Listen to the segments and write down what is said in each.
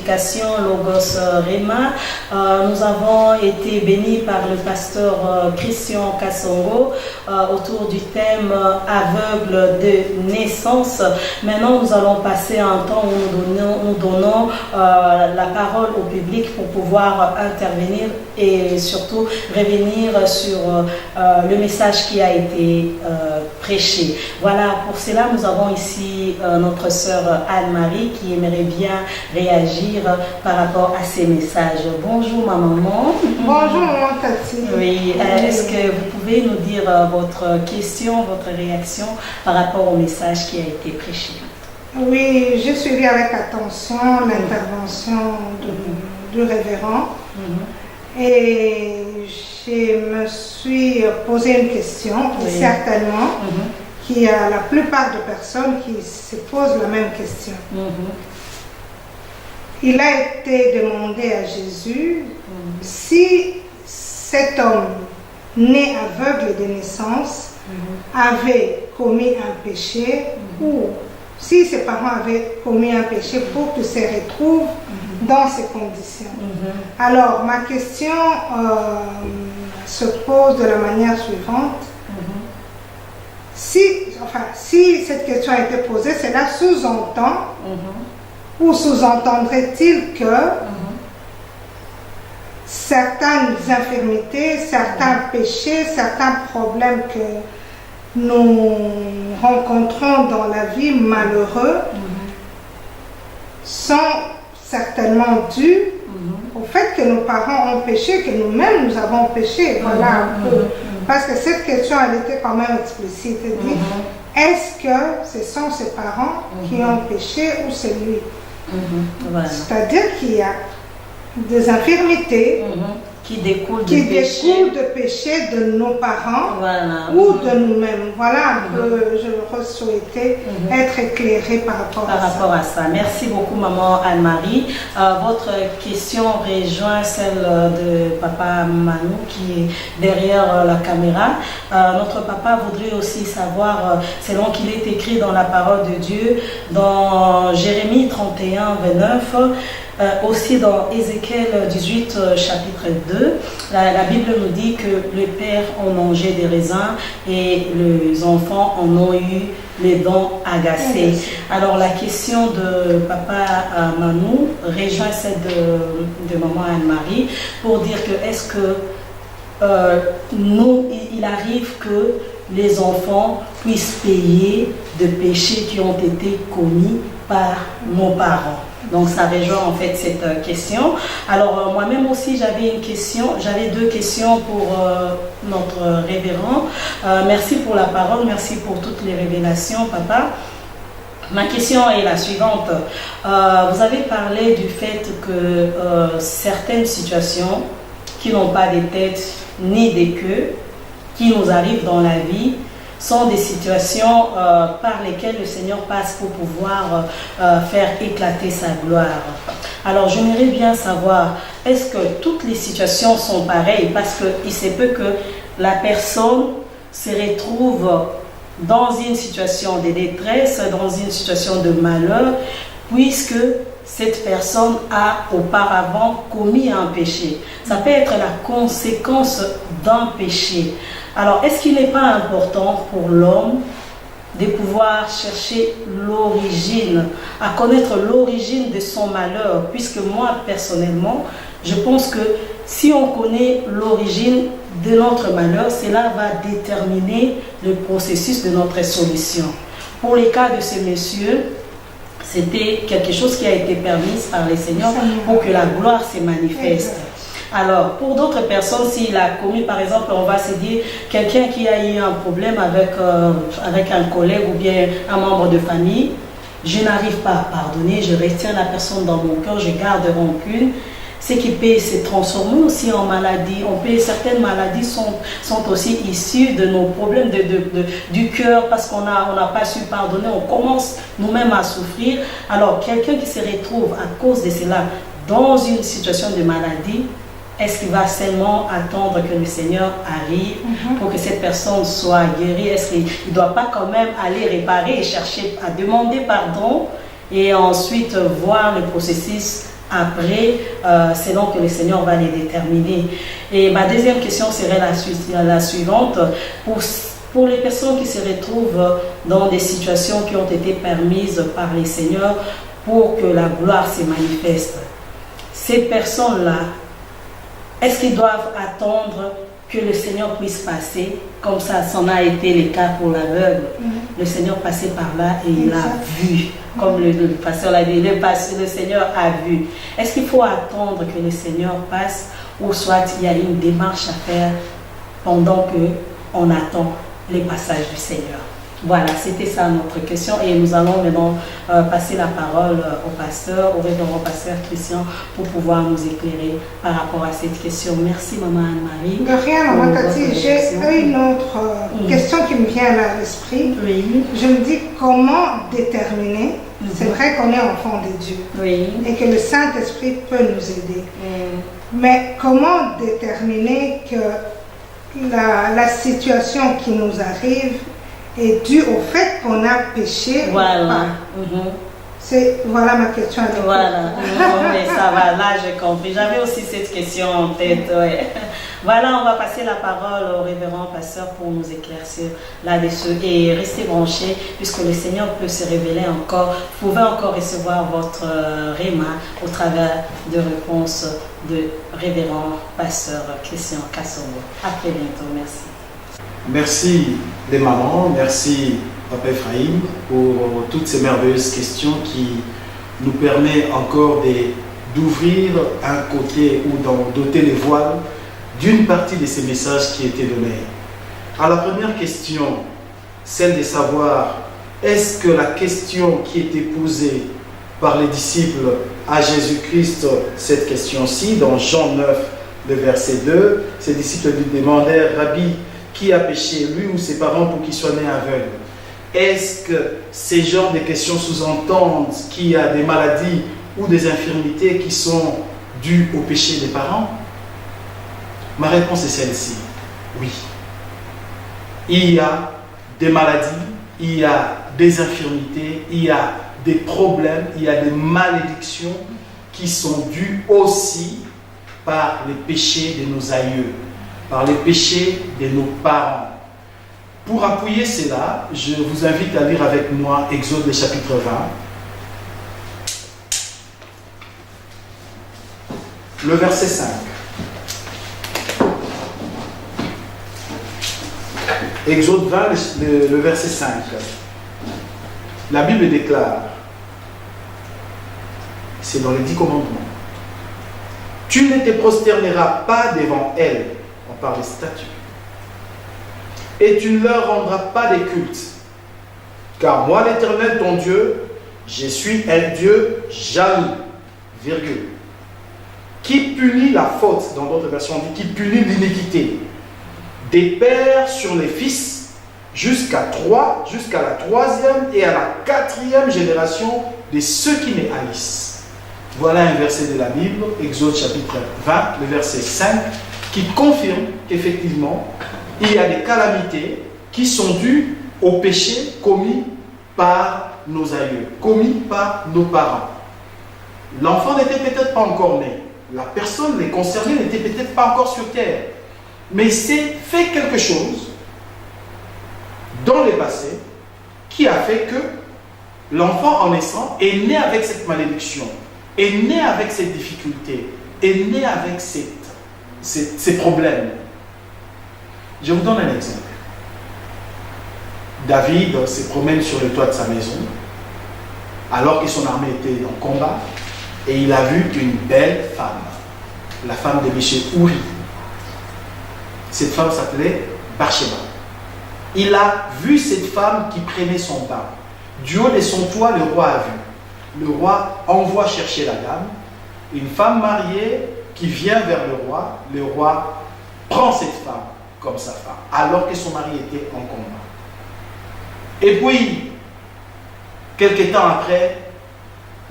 l'édification Logos Rema. Nous avons été bénis par le pasteur Christian Kassongo autour du thème aveugle de naissance. Maintenant, nous allons passer un temps où nous donnons la parole au public pour pouvoir intervenir et surtout revenir sur le message qui a été prêché. Voilà, pour cela, nous avons ici notre sœur Anne-Marie qui aimerait bien réagir par rapport à ces messages. Bonjour ma maman. Bonjour maman Tati. Oui, est-ce que vous pouvez nous dire votre question, votre réaction par rapport au message qui a été prêché? Oui, j'ai suivi avec attention l'intervention du révérend et je me suis posé une question, certainement qu'il y a la plupart de personnes qui se posent la même question. Il a été demandé à Jésus si cet homme né aveugle de naissance avait commis un péché ou si ses parents avaient commis un péché pour qu'il se retrouve dans ces conditions. Alors, ma question se pose de la manière suivante. Si cette question a été posée, cela sous-entend ou sous-entendrait-il que certaines infirmités, certains péchés, certains problèmes que nous rencontrons dans la vie malheureux sont certainement dus au fait que nos parents ont péché, que nous-mêmes nous avons péché. Voilà un peu. Parce que cette question, elle était quand même explicite. Elle dit, est-ce que ce sont ses parents qui ont péché ou c'est lui? C'est-à-dire qu'il y a des infirmités qui découlent de péché de nos parents ou de nous-mêmes. Voilà un peu, je souhaitais être éclairée par rapport à ça. Merci beaucoup maman Anne-Marie. Votre question rejoint celle de papa Manu qui est derrière la caméra. Notre papa voudrait aussi savoir, selon qu'il est écrit dans la parole de Dieu, dans Jérémie 31, 29, aussi dans Ézéchiel 18, chapitre 2, la Bible nous dit que les pères ont mangé des raisins et les enfants en ont eu les dents agacées. Alors la question de papa Manu rejoint celle de maman Anne-Marie pour dire que est-ce que il arrive que les enfants puissent payer de péchés qui ont été commis par nos parents. Donc ça rejoint en fait cette question. Alors moi-même aussi j'avais deux questions pour notre révérend. Merci pour la parole, merci pour toutes les révélations papa. Ma question est la suivante. Vous avez parlé du fait que certaines situations qui n'ont pas de tête ni de queue, qui nous arrivent dans la vie, sont des situations par lesquelles le Seigneur passe pour pouvoir faire éclater sa gloire. Alors j'aimerais bien savoir, est-ce que toutes les situations sont pareilles? Parce qu'il se peut que la personne se retrouve dans une situation de détresse, dans une situation de malheur, puisque cette personne a auparavant commis un péché. Ça peut être la conséquence d'un péché. Alors, est-ce qu'il n'est pas important pour l'homme de pouvoir chercher l'origine, à connaître l'origine de son malheur? Puisque moi, personnellement, je pense que si on connaît l'origine de notre malheur, cela va déterminer le processus de notre solution. Pour les cas de ce monsieur, c'était quelque chose qui a été permis par les Seigneurs pour que la gloire se manifeste. Alors, pour d'autres personnes, s'il a commis, par exemple, on va se dire, quelqu'un qui a eu un problème avec un collègue ou bien un membre de famille, je n'arrive pas à pardonner, je retiens la personne dans mon cœur, je garde rancune. Ce qui peut se transformer aussi en maladie. Certaines maladies sont aussi issues de nos problèmes du cœur parce qu'on n'a pas su pardonner. On commence nous-mêmes à souffrir. Alors, quelqu'un qui se retrouve à cause de cela dans une situation de maladie, est-ce qu'il va seulement attendre que le Seigneur arrive pour que cette personne soit guérie? Est-ce qu'il ne doit pas quand même aller réparer et chercher à demander pardon et ensuite voir le processus après, c'est donc que le Seigneur va les déterminer. Et ma deuxième question serait la suivante. Pour les personnes qui se retrouvent dans des situations qui ont été permises par les Seigneurs pour que la gloire se manifeste, ces personnes-là, est-ce qu'ils doivent attendre que le Seigneur puisse passer, comme ça en a été le cas pour l'aveugle? Le Seigneur passait par là et il a vu, comme le pasteur l'a dit, le Seigneur a vu. Est-ce qu'il faut attendre que le Seigneur passe, ou soit il y a une démarche à faire pendant qu'on attend les passages du Seigneur? Voilà, c'était ça notre question, et nous allons maintenant passer la parole au pasteur, au révérend pasteur Christian, pour pouvoir nous éclairer par rapport à cette question. Merci maman Anne-Marie. De rien, maman Cathy. J'ai une autre question qui me vient à l'esprit. Oui. Je me dis comment déterminer, c'est vrai qu'on est enfant de Dieu, Oui. et que le Saint-Esprit peut nous aider. Mais comment déterminer que la situation qui nous arrive est due au fait qu'on a péché? Voilà. Voilà ma question. Voilà, mais ça va, là j'ai compris. J'avais aussi cette question en tête. Ouais. Voilà, on va passer la parole au révérend pasteur pour nous éclaircir là-dessus. Et restez branchés, puisque le Seigneur peut se révéler encore. Vous pouvez encore recevoir votre réma au travers de réponses de révérend pasteur Christian Kassowo. À très bientôt, merci. Merci les mamans, merci Papa Ephraim pour toutes ces merveilleuses questions qui nous permettent encore d'ouvrir un côté ou d'ôter les voiles d'une partie de ces messages qui étaient donnés. À la première question, celle de savoir est-ce que la question qui était posée par les disciples à Jésus-Christ, cette question-ci, dans Jean 9, le verset 2, ces disciples lui demandèrent, Rabbi, qui a péché, lui ou ses parents, pour qu'il soit né aveugle? Est-ce que ces genres de questions sous-entendent qu'il y a des maladies ou des infirmités qui sont dues au péché des parents? Ma réponse est celle-ci. Oui. Il y a des maladies, il y a des infirmités, il y a des problèmes, il y a des malédictions qui sont dues aussi par les péchés de nos aïeux, par les péchés de nos parents. Pour appuyer cela, je vous invite à lire avec moi Exode chapitre 20. Le verset 5. Exode 20, le verset 5. La Bible déclare, c'est dans les 10 commandements, tu ne te prosterneras pas devant elle, on parle des statues, et tu ne leur rendras pas des cultes. Car moi, l'Éternel, ton Dieu, je suis un Dieu jaloux, virgule, qui punit la faute, dans d'autres versions on dit, qui punit l'iniquité, des pères sur les fils, jusqu'à la 3e et à la 4e génération de ceux qui me haïssent. Voilà un verset de la Bible, Exode chapitre 20, le verset 5, qui confirme qu'effectivement, il y a des calamités qui sont dues au péché commis par nos aïeux, commis par nos parents. L'enfant n'était peut-être pas encore né, la personne les concernée n'était peut-être pas encore sur terre, mais il s'est fait quelque chose dans le passé qui a fait que l'enfant en naissant est né avec cette malédiction, est né avec cette difficulté, est né avec ces problèmes. Je vous donne un exemple. David se promène sur le toit de sa maison alors que son armée était en combat et il a vu une belle femme, la femme de Michel Ouri. Cette femme s'appelait Bathsheba. Il a vu cette femme qui prenait son bain. Du haut de son toit, le roi a vu. Le roi envoie chercher la dame, une femme mariée qui vient vers le roi prend cette femme comme sa femme, alors que son mari était en combat. Et puis, quelques temps après,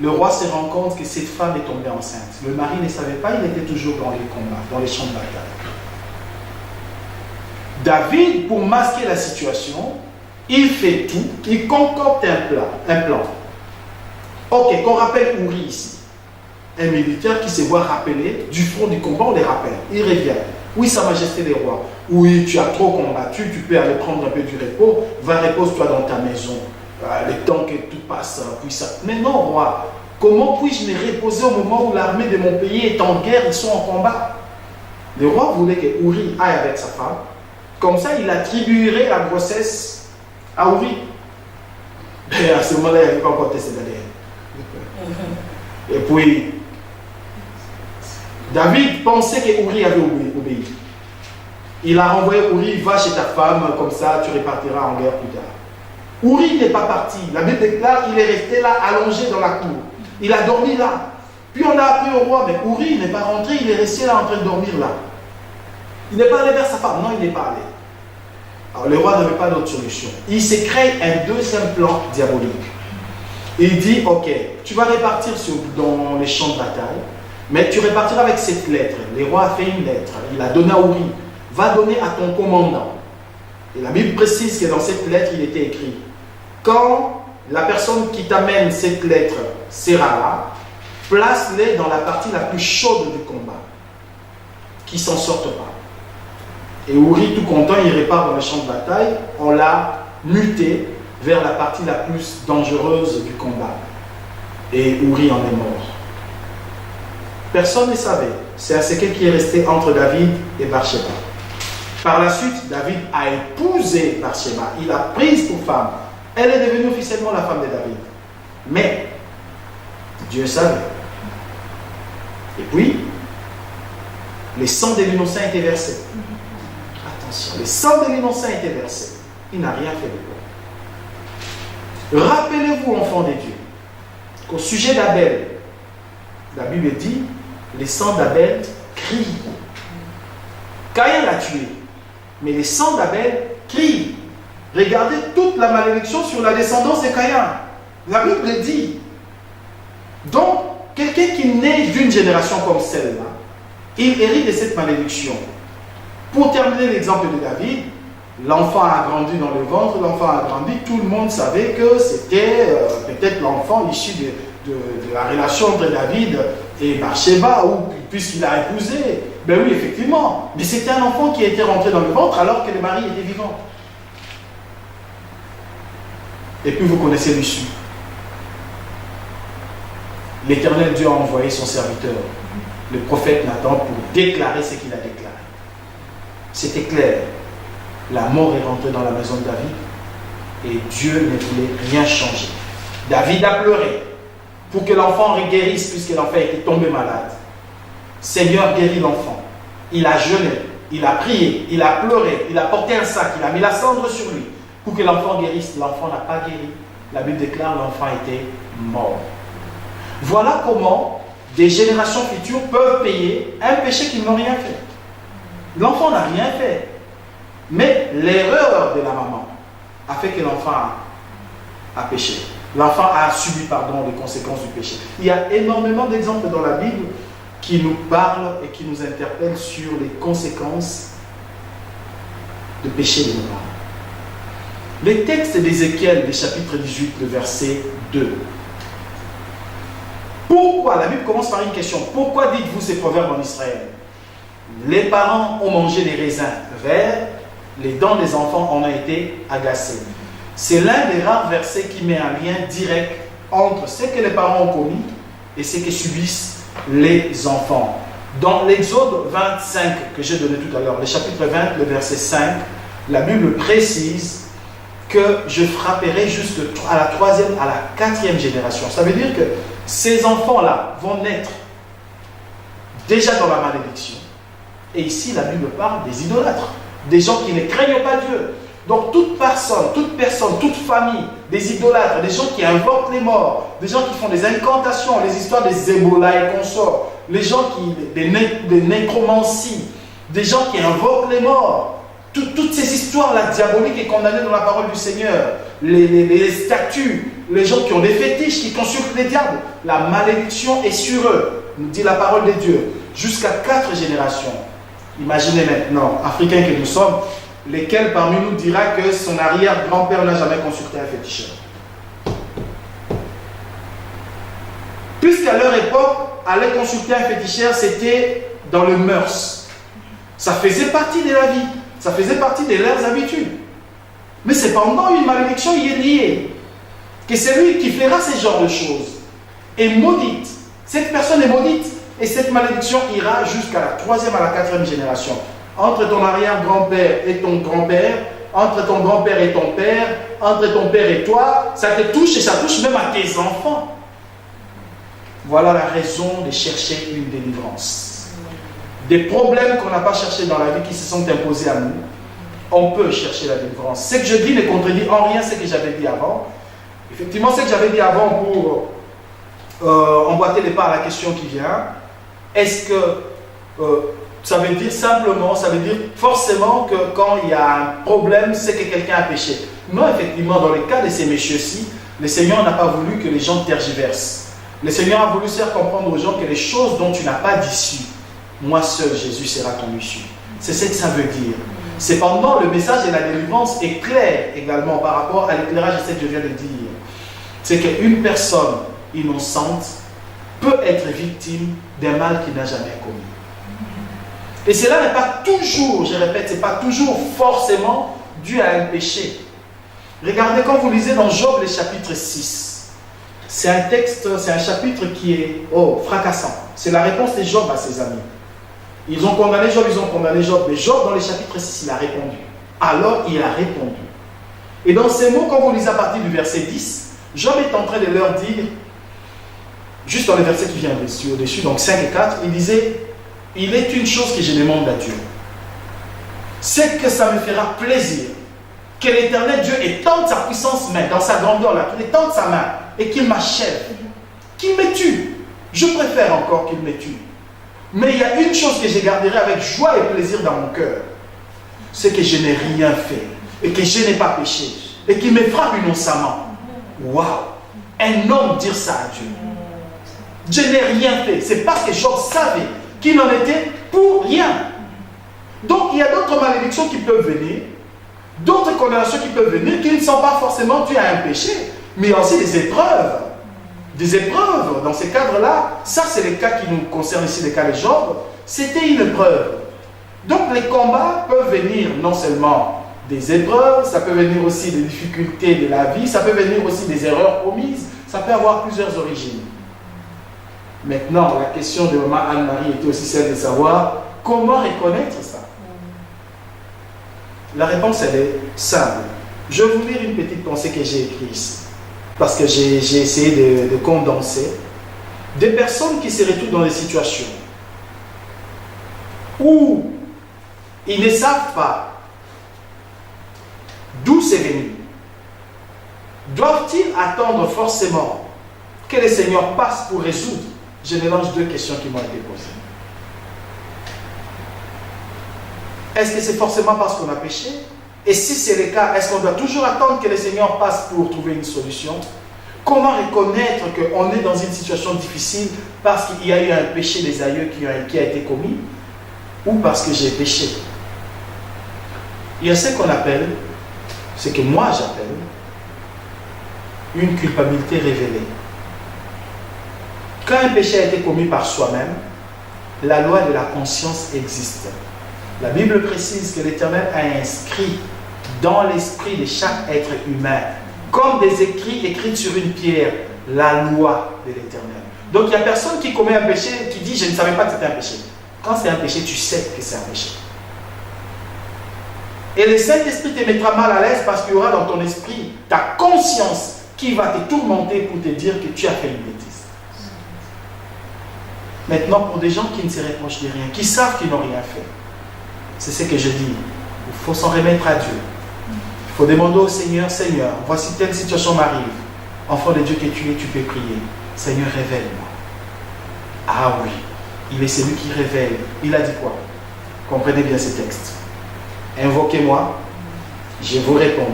le roi se rend compte que cette femme est tombée enceinte. Le mari ne savait pas, il était toujours dans les combats, dans les champs de bataille. David, pour masquer la situation, il fait tout, il concocte un plan. Ok, qu'on rappelle Ouri ici. un militaire qui se voit rappeler du front du combat, on les rappelle. Il revient. Oui, Sa Majesté les rois. Oui, tu as trop combattu, tu peux aller prendre un peu du repos. Va, repose-toi dans ta maison. Le temps que tout passe, puis ça. Mais non, roi. Comment puis-je me reposer au moment où l'armée de mon pays est en guerre, ils sont en combat? Le roi voulait que Uri aille avec sa femme. Comme ça, il attribuerait la grossesse à Uri. Mais à ce moment-là, il n'y avait pas encore testé d'ADN. Et puis, David pensait que Uri avait obéi. Il a renvoyé Uri, va chez ta femme, comme ça tu repartiras en guerre plus tard. Uri n'est pas parti. La Bible déclare qu'il est resté là, allongé dans la cour. Il a dormi là. Puis on a appris au roi, mais Uri n'est pas rentré, il est resté là en train de dormir là. Il n'est pas allé vers sa femme. Non, il n'est pas allé. Alors le roi n'avait pas d'autre solution. Il s'est créé un deuxième plan diabolique. Il dit, ok, tu vas repartir dans les champs de bataille, mais tu repartiras avec cette lettre. Le roi a fait une lettre. Il a donné à Uri. Va donner à ton commandant. Et la Bible précise que dans cette lettre, il était écrit, quand la personne qui t'amène cette lettre sera là, place-les dans la partie la plus chaude du combat, qui ne s'en sortent pas. Et Uri, tout content, il repart dans le champ de bataille. On l'a muté vers la partie la plus dangereuse du combat. Et Uri en est mort. Personne ne savait. C'est un secret qui est resté entre David et Bathsheba. Par la suite, David a épousé Bathsheba. Il l'a prise pour femme. Elle est devenue officiellement la femme de David. Mais Dieu savait. Et puis, le sang de l'innocent a été versé. Attention, le sang de l'innocent a été versé. Il n'a rien fait de bon. Rappelez-vous, enfants de Dieu, qu'au sujet d'Abel, la Bible dit, le sang d'Abel crie. Caïn l'a tué, mais le sang d'Abel crie. Regardez toute la malédiction sur la descendance de Caïn. La Bible dit. Donc, quelqu'un qui naît d'une génération comme celle-là, il hérite de cette malédiction. Pour terminer l'exemple de David, l'enfant a grandi dans le ventre, l'enfant a grandi, tout le monde savait que c'était peut-être l'enfant issu de la relation entre David et Bathsheba, ou puisqu'il a épousé. Ben oui, effectivement. Mais c'était un enfant qui était rentré dans le ventre alors que le mari était vivant. Et puis vous connaissez l'issue. L'Éternel Dieu a envoyé son serviteur, le prophète Nathan, pour déclarer ce qu'il a déclaré. C'était clair. La mort est rentrée dans la maison de David et Dieu ne voulait rien changer. David a pleuré pour que l'enfant guérisse puisque l'enfant était tombé malade. Seigneur, guéris l'enfant. Il a jeûné, il a prié, il a pleuré, il a porté un sac, il a mis la cendre sur lui pour que l'enfant guérisse. L'enfant n'a pas guéri. La Bible déclare l'enfant était mort. Voilà comment des générations futures peuvent payer un péché qu'ils n'ont rien fait. L'enfant n'a rien fait. Mais l'erreur de la maman a fait que l'enfant a péché. L'enfant a subi, les conséquences du péché. Il y a énormément d'exemples dans la Bible qui nous parlent et qui nous interpellent sur les conséquences du péché de nos parents. Le texte d'Ézéchiel, du chapitre 18, le verset 2. Pourquoi? La Bible commence par une question. Pourquoi dites-vous ces proverbes en Israël? Les parents ont mangé des raisins verts, les dents des enfants en ont été agacées. C'est l'un des rares versets qui met un lien direct entre ce que les parents ont commis et ce que subissent les enfants. Dans l'Exode 25 que j'ai donné tout à l'heure, le chapitre 20, le verset 5, la Bible précise que je frapperai jusqu'à la 3e, à la 4e génération. Ça veut dire que ces enfants-là vont naître déjà dans la malédiction. Et ici, la Bible parle des idolâtres, des gens qui ne craignent pas Dieu. Donc toute personne, toute famille, des idolâtres, des gens qui invoquent les morts, des gens qui font des incantations, les histoires des Ebola et consorts, les gens des nécromancies, des gens qui invoquent les morts, toutes ces histoires-là diaboliques et condamnées dans la parole du Seigneur, les statues, les gens qui ont des fétiches, qui consultent les diables, la malédiction est sur eux, nous dit la parole de Dieu, jusqu'à 4 générations. Imaginez maintenant, Africains que nous sommes, lesquels parmi nous dira que son arrière-grand-père n'a jamais consulté un féticheur? Puisqu'à leur époque, aller consulter un féticheur, c'était dans le mœurs. Ça faisait partie de la vie. Ça faisait partie de leurs habitudes. Mais cependant, une malédiction y est liée. Que celui qui fera ce genre de choses est maudite. Cette personne est maudite. Et cette malédiction ira jusqu'à la 3e à la 4e génération. Entre ton arrière-grand-père et ton grand-père, entre ton grand-père et ton père, entre ton père et toi, ça te touche et ça touche même à tes enfants. Voilà la raison de chercher une délivrance. Des problèmes qu'on n'a pas cherchés dans la vie qui se sont imposés à nous, on peut chercher la délivrance. Ce que je dis ne contredit en rien ce que j'avais dit avant. Effectivement, ce que j'avais dit avant pour emboîter les pas à la question qui vient, est-ce que ça veut dire simplement, ça veut dire forcément que quand il y a un problème, c'est que quelqu'un a péché? Non, effectivement, dans le cas de ces messieurs-ci, le Seigneur n'a pas voulu que les gens tergiversent. Le Seigneur a voulu faire comprendre aux gens que les choses dont tu n'as pas d'issue, moi seul, Jésus sera ton issue. C'est ce que ça veut dire. Cependant, le message de la délivrance est clair également par rapport à l'éclairage de ce que je viens de dire. C'est qu'une personne innocente peut être victime d'un mal qu'il n'a jamais commis. Et cela n'est pas toujours, je répète, ce n'est pas toujours forcément dû à un péché. Regardez quand vous lisez dans Job le chapitre 6. C'est un texte, c'est un chapitre qui est fracassant. C'est la réponse de Job à ses amis. Ils ont condamné Job, mais Job dans le chapitre 6, il a répondu. Alors il a répondu. Et dans ces mots, quand vous lisez à partir du verset 10, Job est en train de leur dire, juste dans le verset qui vient au-dessus, donc 5 et 4, il disait, il est une chose que je demande à Dieu. C'est que ça me fera plaisir que l'Éternel Dieu étende sa puissance main, dans sa grandeur là, qu'il étende sa main et qu'il m'achève, qu'il me tue. Je préfère encore qu'il me tue. Mais il y a une chose que je garderai avec joie et plaisir dans mon cœur, c'est que je n'ai rien fait et que je n'ai pas péché et qu'il me frappe innocemment. Waouh! Un homme dire ça à Dieu. Je n'ai rien fait. C'est parce que Job savait qu'il n'en était pour rien. Donc il y a d'autres malédictions qui peuvent venir, d'autres condamnations qui peuvent venir, qui ne sont pas forcément dues à un péché, mais il y a aussi des épreuves. Des épreuves dans ces cadres-là. Ça, c'est les cas qui nous concernent ici, les cas de Job. C'était une épreuve. Donc les combats peuvent venir non seulement des épreuves, ça peut venir aussi des difficultés de la vie, ça peut venir aussi des erreurs commises, ça peut avoir plusieurs origines. Maintenant, la question de maman Anne-Marie était aussi celle de savoir comment reconnaître ça. La réponse, elle est simple. Je vais vous lire une petite pensée que j'ai écrite ici, parce que j'ai essayé de condenser. Des personnes qui se retrouvent dans des situations où ils ne savent pas d'où c'est venu. Doivent-ils attendre forcément que le Seigneur passe pour résoudre? Je mélange deux questions qui m'ont été posées. Est-ce que c'est forcément parce qu'on a péché? Et si c'est le cas, est-ce qu'on doit toujours attendre que le Seigneur passe pour trouver une solution? Comment reconnaître qu'on est dans une situation difficile parce qu'il y a eu un péché des aïeux qui a été commis ou parce que j'ai péché? Il y a ce qu'on appelle, ce que moi j'appelle, une culpabilité révélée. Quand un péché a été commis par soi-même, la loi de la conscience existe. La Bible précise que l'Éternel a inscrit dans l'esprit de chaque être humain, comme des écrits sur une pierre, la loi de l'Éternel. Donc il n'y a personne qui commet un péché qui dit « je ne savais pas que c'était un péché ». Quand c'est un péché, tu sais que c'est un péché. Et le Saint-Esprit te mettra mal à l'aise parce qu'il y aura dans ton esprit ta conscience qui va te tourmenter pour te dire que tu as fait une bêtise. Maintenant, pour des gens qui ne se reprochent de rien, qui savent qu'ils n'ont rien fait, c'est ce que je dis. Il faut s'en remettre à Dieu. Il faut demander au Seigneur, Seigneur, voici telle situation m'arrive. Enfant de Dieu que tu es, tu peux prier. Seigneur, révèle-moi. Ah oui, il est celui qui révèle. Il a dit quoi? Comprenez bien ce texte. Invoquez-moi, je vous répondrai.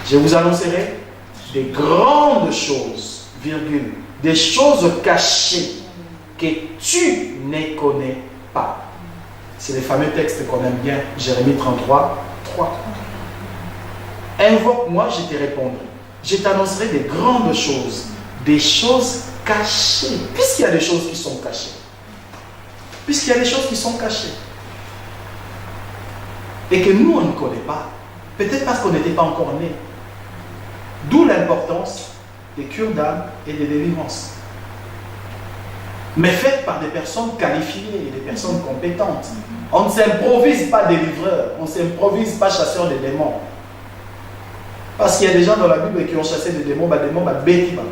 Je vous annoncerai des grandes choses, virgule, des choses cachées que tu ne connais pas. C'est le fameux texte qu'on aime bien, Jérémie 33, 3. Invoque-moi, je te répondrai. Je t'annoncerai des grandes choses, des choses cachées. Puisqu'il y a des choses qui sont cachées. Puisqu'il y a des choses qui sont cachées. Et que nous, on ne connaît pas. Peut-être parce qu'on n'était pas encore nés. D'où l'importance des cures d'âme et des délivrances. Mais faites par des personnes qualifiées et des personnes compétentes. On ne s'improvise pas délivreur, on ne s'improvise pas chasseur de démons. Parce qu'il y a des gens dans la Bible qui ont chassé des démons, bêtement.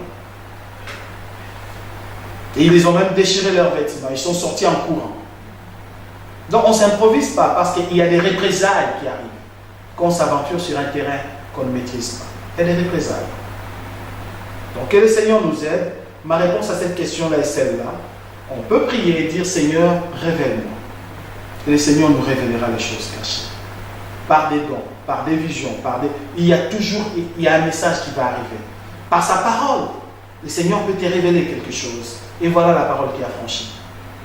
Et ils ont même déchiré leurs vêtements, ils sont sortis en courant. Donc on ne s'improvise pas parce qu'il y a des représailles qui arrivent quand on s'aventure sur un terrain qu'on ne maîtrise pas. Il y a des représailles. Donc que le Seigneur nous aide. Ma réponse à cette question-là est celle-là. On peut prier et dire Seigneur, révèle-moi. Et le Seigneur nous révélera les choses cachées. Par des dons, par des visions, il y a un message qui va arriver. Par sa parole, le Seigneur peut te révéler quelque chose. Et voilà la parole qui a franchi.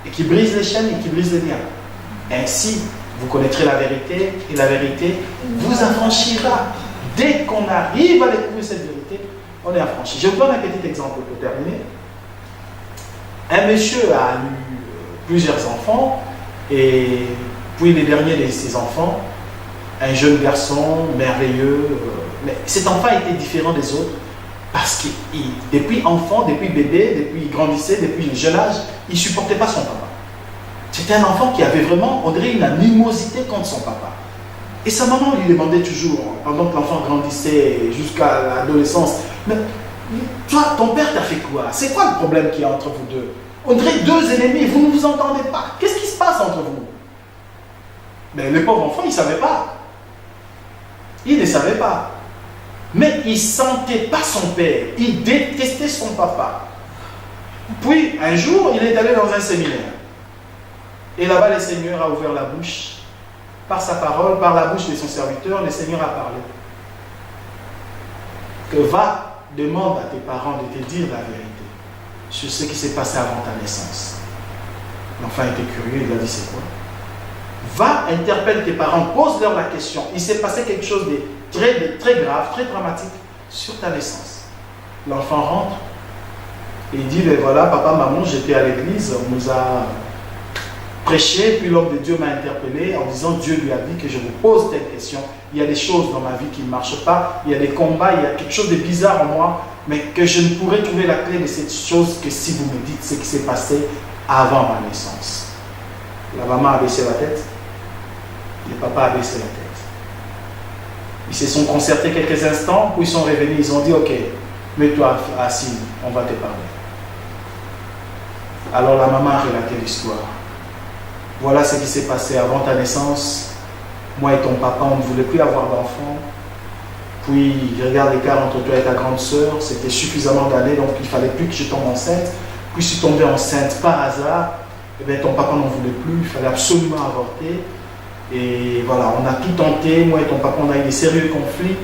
Et qui brise les chaînes et qui brise les liens. Ainsi, vous connaîtrez la vérité et la vérité vous affranchira. Dès qu'on arrive à découvrir cette vérité, on est affranchi. Je vous donne un petit exemple pour terminer. Un monsieur a eu plusieurs enfants et puis le dernier de ses enfants, un jeune garçon merveilleux, mais cet enfant était différent des autres parce que depuis enfant, depuis bébé, depuis il grandissait, depuis le jeune âge, il ne supportait pas son papa. C'était un enfant qui avait vraiment, on dirait, une animosité contre son papa. Et sa maman lui demandait toujours, pendant que l'enfant grandissait jusqu'à l'adolescence, mais toi, ton père t'a fait quoi? C'est quoi le problème qu'il y a entre vous deux? On dirait deux ennemis, vous ne vous entendez pas. Qu'est-ce qui se passe entre vous? Mais le pauvre enfant, il ne savait pas. Il ne savait pas. Mais il ne sentait pas son père. Il détestait son papa. Puis, un jour, il est allé dans un séminaire. Et là-bas, le Seigneur a ouvert la bouche. Par sa parole, par la bouche de son serviteur, le Seigneur a parlé. Que va, demande à tes parents de te dire la vérité sur ce qui s'est passé avant ta naissance. L'enfant était curieux, il a dit c'est quoi? Va, interpelle tes parents, pose-leur la question. Il s'est passé quelque chose de très grave, très dramatique sur ta naissance. L'enfant rentre et il dit, ben voilà, papa, maman, j'étais à l'église, on nous a prêché, puis l'homme de Dieu m'a interpellé en disant, Dieu lui a dit que je vous pose telle question. Il y a des choses dans ma vie qui ne marchent pas, il y a des combats, il y a quelque chose de bizarre en moi, mais que je ne pourrais trouver la clé de cette chose que si vous me dites ce qui s'est passé avant ma naissance. La maman a baissé la tête, le papa a baissé la tête. Ils se sont concertés quelques instants, puis ils sont revenus, ils ont dit, ok, mets-toi assis, on va te parler. Alors la maman a relaté l'histoire. Voilà ce qui s'est passé avant ta naissance. Moi et ton papa, on ne voulait plus avoir d'enfant. Puis, regarde l'écart entre toi et ta grande sœur. C'était suffisamment d'années, donc il ne fallait plus que je tombe enceinte. Puis, je suis tombée enceinte par hasard. Et bien, ton papa n'en voulait plus. Il fallait absolument avorter. Et voilà, on a tout tenté. Moi et ton papa, on a eu des sérieux conflits.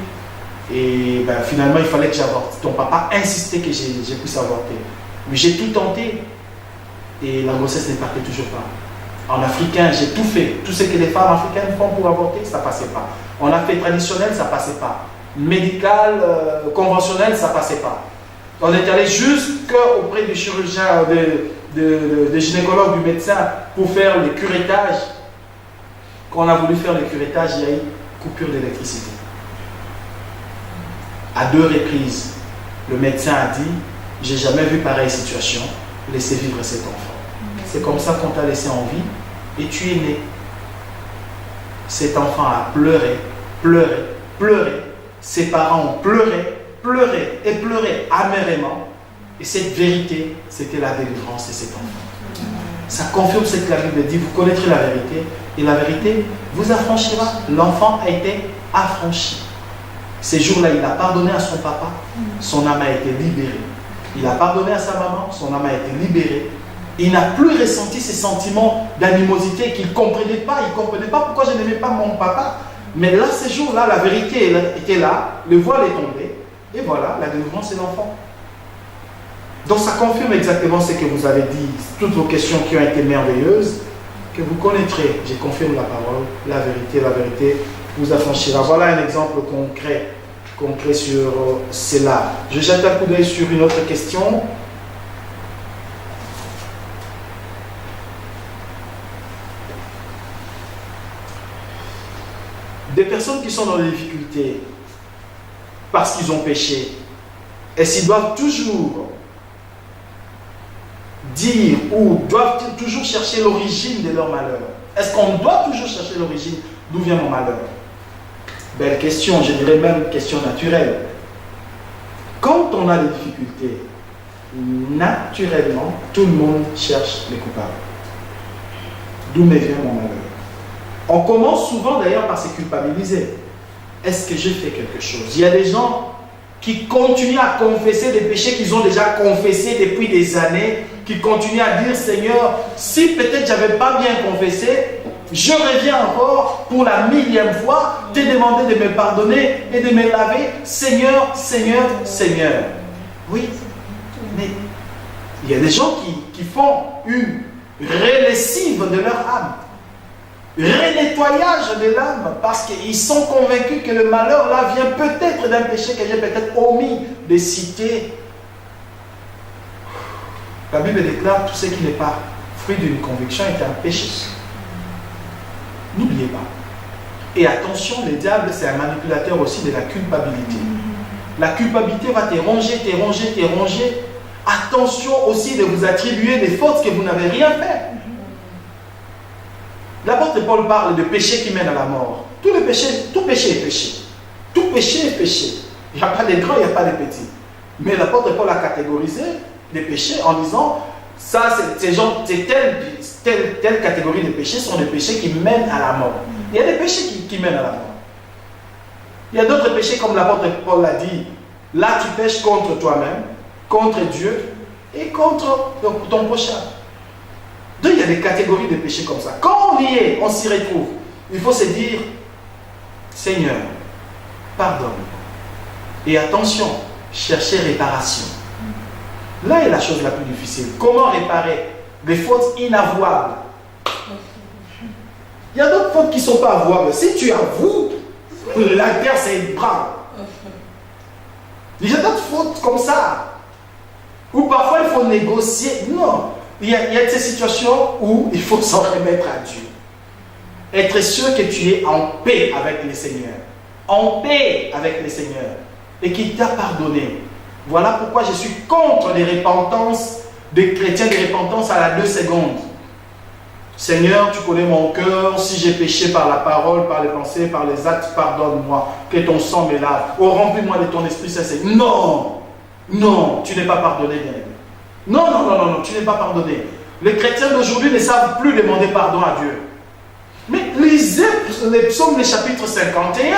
Et ben, finalement, il fallait que j'avorte. Ton papa insistait que je puisse avorter. Mais j'ai tout tenté. Et la grossesse ne partait toujours pas. En africain, j'ai tout fait. Tout ce que les femmes africaines font pour avorter, ça ne passait pas. On a fait traditionnel, ça ne passait pas. Médical, conventionnel, ça ne passait pas. On est allé jusqu'auprès du chirurgien, des gynécologues, du médecin, pour faire le curettage. Quand on a voulu faire le curettage, il y a eu coupure d'électricité. À 2 reprises, le médecin a dit, j'ai jamais vu pareille situation, laissez vivre cet enfant. C'est comme ça qu'on t'a laissé en vie et tu es né. Cet enfant a pleuré, pleuré, pleuré. Ses parents ont pleuré, pleuré et pleuré amèrement. Et cette vérité, c'était la délivrance de cet enfant. Ça confirme ce que la Bible dit. Vous connaîtrez la vérité et la vérité vous affranchira. L'enfant a été affranchi. Ces jours-là, il a pardonné à son papa. Son âme a été libérée. Il a pardonné à sa maman. Son âme a été libérée. Il n'a plus ressenti ces sentiments d'animosité qu'il ne comprenait pas. Il ne comprenait pas pourquoi je n'aimais pas mon papa. Mais là, ces jours-là, la vérité était là, le voile est tombé, et voilà, la délivrance est l'enfant. Donc ça confirme exactement ce que vous avez dit, toutes vos questions qui ont été merveilleuses, que vous connaîtrez. Je confirme la parole, la vérité vous affranchira. Voilà un exemple concret sur cela. Je jette un coup d'œil sur une autre question. personnes qui sont dans les difficultés parce qu'ils ont péché, est-ce qu'ils doivent toujours dire ou doivent toujours chercher l'origine de leur malheur? Est-ce qu'on doit toujours chercher l'origine d'où vient mon malheur? Belle question, je dirais même question naturelle. Quand on a des difficultés, naturellement, tout le monde cherche les coupables. D'où me vient mon malheur? On commence souvent d'ailleurs par se culpabiliser. Est-ce que j'ai fait quelque chose? Il y a des gens qui continuent à confesser des péchés qu'ils ont déjà confessés depuis des années, qui continuent à dire, Seigneur, si peut-être je n'avais pas bien confessé, je reviens encore pour la 1000e fois te demander de me pardonner et de me laver. Seigneur, Seigneur, Seigneur. Oui, mais il y a des gens qui font une relessive de leur âme, renettoyage de l'âme, parce qu'ils sont convaincus que le malheur là vient peut-être d'un péché que j'ai peut-être omis de citer. La Bible déclare tout ce qui n'est pas fruit d'une conviction est un péché. N'oubliez pas. Et attention, le diable, c'est un manipulateur aussi de la culpabilité. La culpabilité va te ronger, te ronger, te ronger. Attention aussi de vous attribuer des fautes que vous n'avez rien fait. L'apôtre Paul parle de péché qui mène à la mort. Tout péché est péché. Tout péché est péché. Il n'y a pas de grands, il n'y a pas de petits. Mais l'apôtre Paul a catégorisé les péchés en disant, ça, telle catégorie de péchés sont des péchés qui mènent à la mort. Il y a des péchés qui mènent à la mort. Il y a d'autres péchés, comme l'apôtre Paul l'a dit, là tu pêches contre toi-même, contre Dieu et contre ton prochain. Donc il y a des catégories de péchés comme ça. Quand on y est, on s'y retrouve. Il faut se dire, Seigneur, pardonne. Et attention, chercher réparation. Là est la chose la plus difficile. Comment réparer des fautes inavouables? Il y a d'autres fautes qui ne sont pas avouables. Si tu avoues, la terre c'est brave. Il y a d'autres fautes comme ça. Ou parfois il faut négocier. Non. Il y a ces situations où il faut s'en remettre à Dieu. Être sûr que tu es en paix avec le Seigneur. En paix avec le Seigneur. Et qu'il t'a pardonné. Voilà pourquoi je suis contre les repentances des chrétiens, des repentances à la 2 secondes. Seigneur, tu connais mon cœur. Si j'ai péché par la parole, par les pensées, par les actes, pardonne-moi. Que ton sang me lave. Oh, remplis-moi de ton esprit saint. Non, non, tu n'es pas pardonné, bien-aimé. Non, non, non, non, non, tu n'es pas pardonné. Les chrétiens d'aujourd'hui ne savent plus demander pardon à Dieu. Mais lisez les psaumes, le chapitre 51.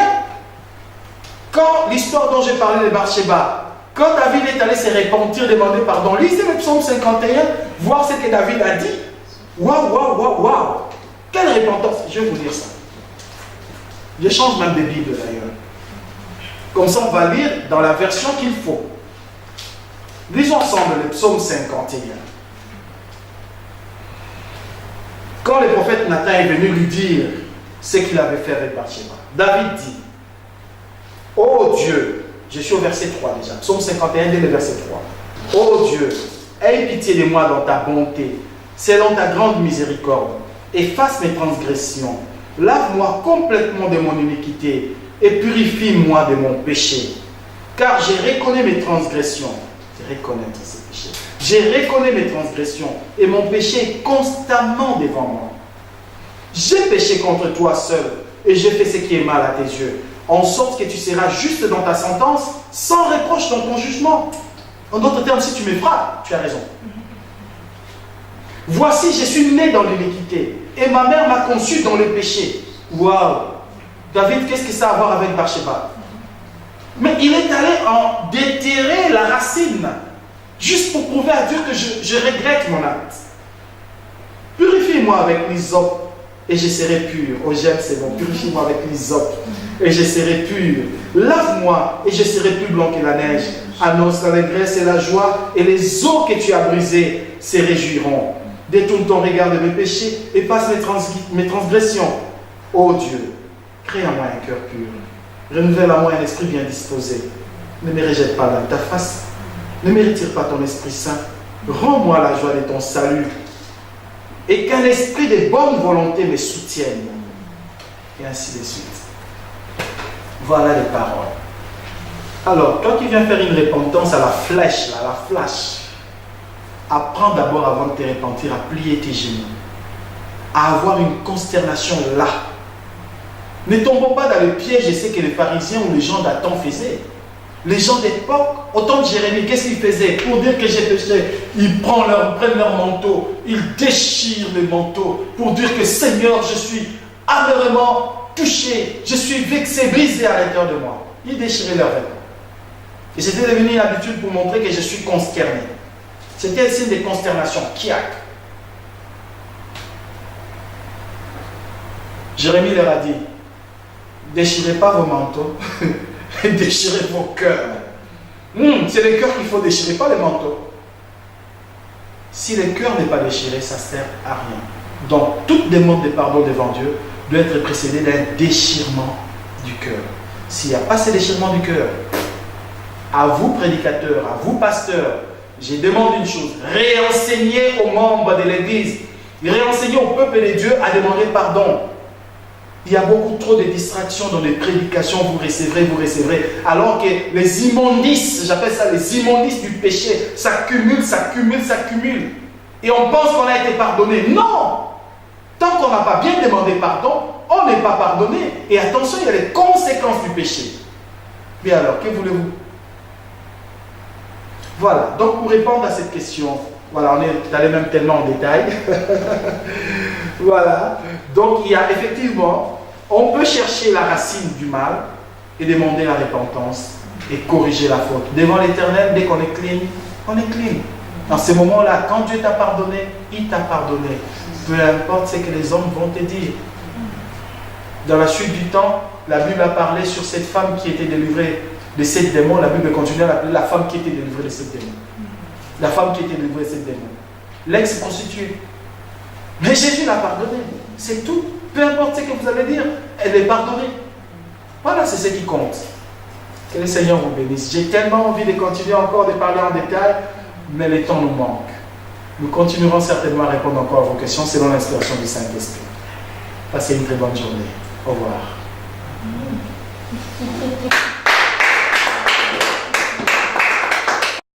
Quand l'histoire dont j'ai parlé de Bathsheba, quand David est allé se repentir, demander pardon, lisez le psaume 51, voir ce que David a dit. Waouh, waouh, waouh, waouh. Quelle repentance. Je vais vous dire ça. Je change même de Bible d'ailleurs. Comme ça, on va lire dans la version qu'il faut. Lisons ensemble le psaume 51. Quand le prophète Nathan est venu lui dire ce qu'il avait fait avec Bathsheba, David dit, ô Dieu, je suis au verset 3 déjà, psaume 51, dès le verset 3. Ô Dieu, aie pitié de moi dans ta bonté, selon ta grande miséricorde, efface mes transgressions, lave-moi complètement de mon iniquité et purifie-moi de mon péché. Car j'ai reconnu mes transgressions. Reconnaître ces péchés. J'ai reconnu mes transgressions et mon péché est constamment devant moi. J'ai péché contre toi seul et j'ai fait ce qui est mal à tes yeux, en sorte que tu seras juste dans ta sentence, sans reproche dans ton jugement. En d'autres termes, si tu me frappes, tu as raison. Voici, je suis né dans l'iniquité et ma mère m'a conçu dans le péché. Waouh! David, qu'est-ce que ça a à voir avec Bathsheba? Mais il est allé en déterrer la racine, juste pour prouver à Dieu que je regrette mon acte. Purifie-moi avec l'hysope et je serai pur. Oh, j'aime ces mots. Purifie-moi avec l'hysope et je serai pur. Lave-moi et je serai plus blanc que la neige. Annonce l'allégresse et la joie, et les os que tu as brisés se réjouiront. Détourne ton regard de mes péchés et passe mes transgressions. Ô Dieu, crée en moi un cœur pur. Renouvelle en moi un esprit bien disposé. Ne me rejette pas dans ta face. Ne me retire pas ton Esprit Saint. Rends-moi la joie de ton salut. Et qu'un esprit de bonne volonté me soutienne. Et ainsi de suite. Voilà les paroles. Alors, toi qui viens faire une repentance à la flèche, à la flash, apprends d'abord avant de te repentir à plier tes genoux, à avoir une consternation là. Ne tombons pas dans le piège, je sais que les pharisiens ou les gens d'Adam faisaient. Les gens d'époque, au temps de Jérémie, qu'est-ce qu'ils faisaient? Pour dire que j'ai péché, ils prennent leur manteau, ils déchirent le manteau pour dire que Seigneur, je suis amèrement touché, je suis vexé, brisé à l'intérieur de moi. Ils déchiraient leurs vêtements. Et c'était devenu une habitude pour montrer que je suis consterné. C'était un signe de consternation, kiak. Jérémie leur a dit, déchirez pas vos manteaux, déchirez vos cœurs. C'est le cœur qu'il faut déchirer, pas les manteaux. Si le cœur n'est pas déchiré, ça ne sert à rien. Donc, toute demande de pardon devant Dieu doit être précédée d'un déchirement du cœur. S'il n'y a pas ce déchirement du cœur, à vous prédicateurs, à vous pasteurs, je demande une chose, réenseignez aux membres de l'Église, réenseignez au peuple de Dieu à demander pardon. Il y a beaucoup trop de distractions dans les prédications, vous recevrez, alors que les immondices, j'appelle ça les immondices du péché, ça cumule. Et on pense qu'on a été pardonné. Non! Tant qu'on n'a pas bien demandé pardon, on n'est pas pardonné. Et attention, il y a les conséquences du péché. Mais alors, que voulez-vous? Voilà, donc pour répondre à cette question, voilà, on est allé même tellement en détail. Voilà, donc il y a effectivement, on peut chercher la racine du mal et demander la repentance et corriger la faute. Devant l'Éternel, dès qu'on est clean, on est clean. Dans ces moments-là, quand Dieu t'a pardonné, il t'a pardonné. Peu importe ce que les hommes vont te dire. Dans la suite du temps, la Bible a parlé sur cette femme qui était délivrée de 7 démons. La Bible continue à l'appeler la femme qui était délivrée de 7 démons. La femme qui était délivrée de 7 démons. L'ex-prostituée. Mais Jésus l'a pardonné. C'est tout. Peu importe ce que vous allez dire, elle est pardonnée. Voilà, c'est ce qui compte. Que le Seigneur vous bénisse. J'ai tellement envie de continuer encore de parler en détail, mais le temps nous manque. Nous continuerons certainement à répondre encore à vos questions selon l'inspiration du Saint-Esprit. Passez une très bonne journée. Au revoir.